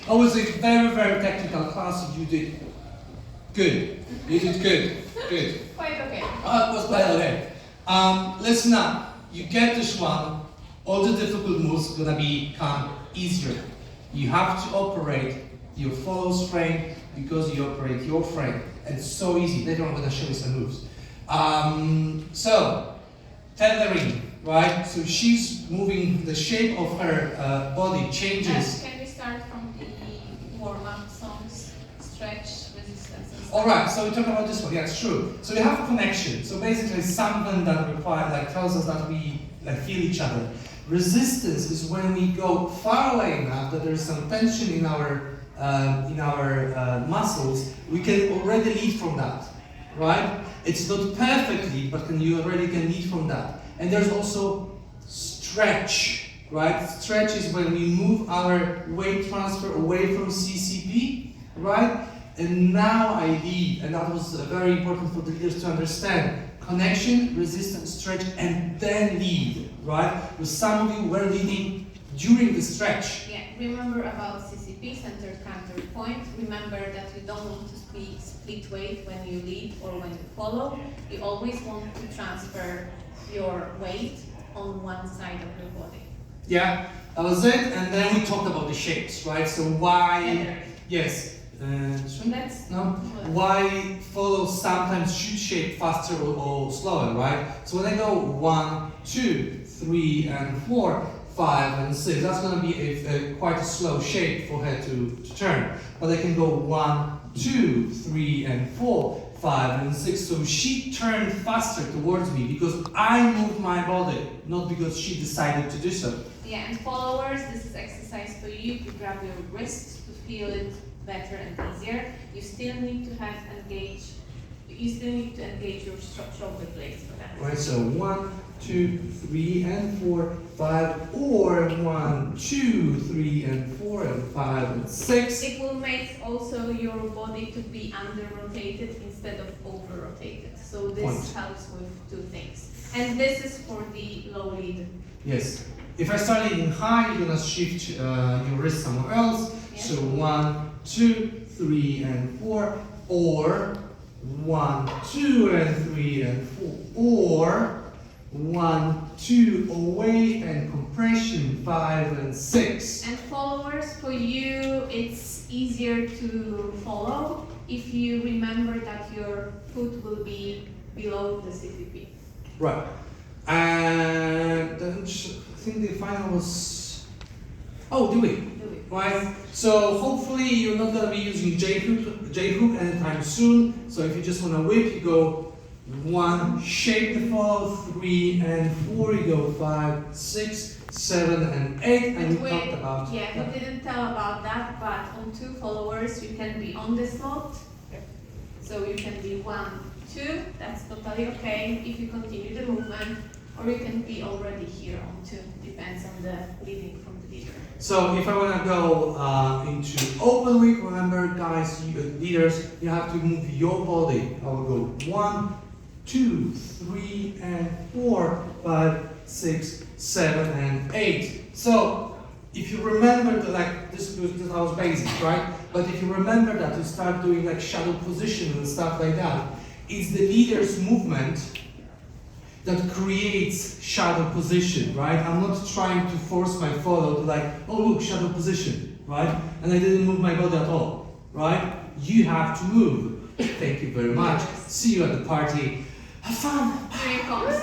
Oh, it was a very, very technical class. You did good. You did good. Good. Quite okay. It was quite okay. Listen up. You get this one. All the difficult moves are gonna become easier. You have to operate your follows frame because you operate your frame. And it's so easy. Later on I'm gonna show you some moves. So, tethering, right? So she's moving, the shape of her body changes. Can we start from the warm-up songs, stretch, resistance and stuff? Alright, so we talk about this one, yeah, it's true. So we have a connection. So basically something that requires, like tells us that we feel each other. Resistance is when we go far away enough that there is some tension in our muscles. We can already lead from that, right? It's not perfectly, but you already can lead from that. And there's also stretch, right? Stretch is when we move our weight transfer away from CCP, right? And now I lead, and that was very important for the leaders to understand. Connection, resistance, stretch, and then lead, right? Because some of you were leading during the stretch. Yeah, remember about CCP, center counterpoint. Remember that you don't want to split weight when you lead or when you follow. You always want to transfer your weight on one side of your body. Yeah, that was it. And then we talked about the shapes, right? So why, yes. Why follow sometimes should shape faster or slower, right? So when I go 1, 2, 3, and 4, 5, and 6, that's going to be a quite a slow shape for her to turn. But I can go 1, 2, 3, and 4, 5, and 6. So she turned faster towards me because I moved my body, not because she decided to do so. Yeah, and followers, this is exercise for you to grab your wrist to feel it better and easier. You still need to have engage. You still need to engage your shoulder blades for that. Right. So 1, 2, 3, and 4, 5, or 1, 2, 3, and 4, and 5, and 6. It will make also your body to be under-rotated instead of over-rotated. So this helps with two things. And this is for the low lead. Yes. If I start leading high, you're gonna shift your wrist somewhere else. Yes. So 1, 2, 3, and 4, or 1, 2, and 3, and 4, or 1, 2 away and compression 5 and 6. And followers, for you it's easier to follow if you remember that your foot will be below the CPP. Right. And then I think the final was, do it. Right? So hopefully you're not going to be using J-hook anytime soon. So if you just want to whip, you go 1, shape the follow, 3 and 4, you go 5, 6, 7 and 8, and we talked about we didn't tell about that, but on 2 followers you can be on the slot. So you can be 1, 2, that's totally okay if you continue the movement, or you can be already here on 2, depends on the leading from the leader. So if I want to go into open week, remember guys, leaders, you have to move your body. I will go 1, 2, 3, and 4, 5, 6, 7, and 8. So if you remember that, this was basic, right? But if you remember that, you start doing like shadow position and stuff like that. It's the leader's movement that creates shadow position, right? I'm not trying to force my follow to like, oh look, shadow position, right? And I didn't move my body at all, right? You have to move. Thank you very much. See you at the party. Have fun. Here it comes.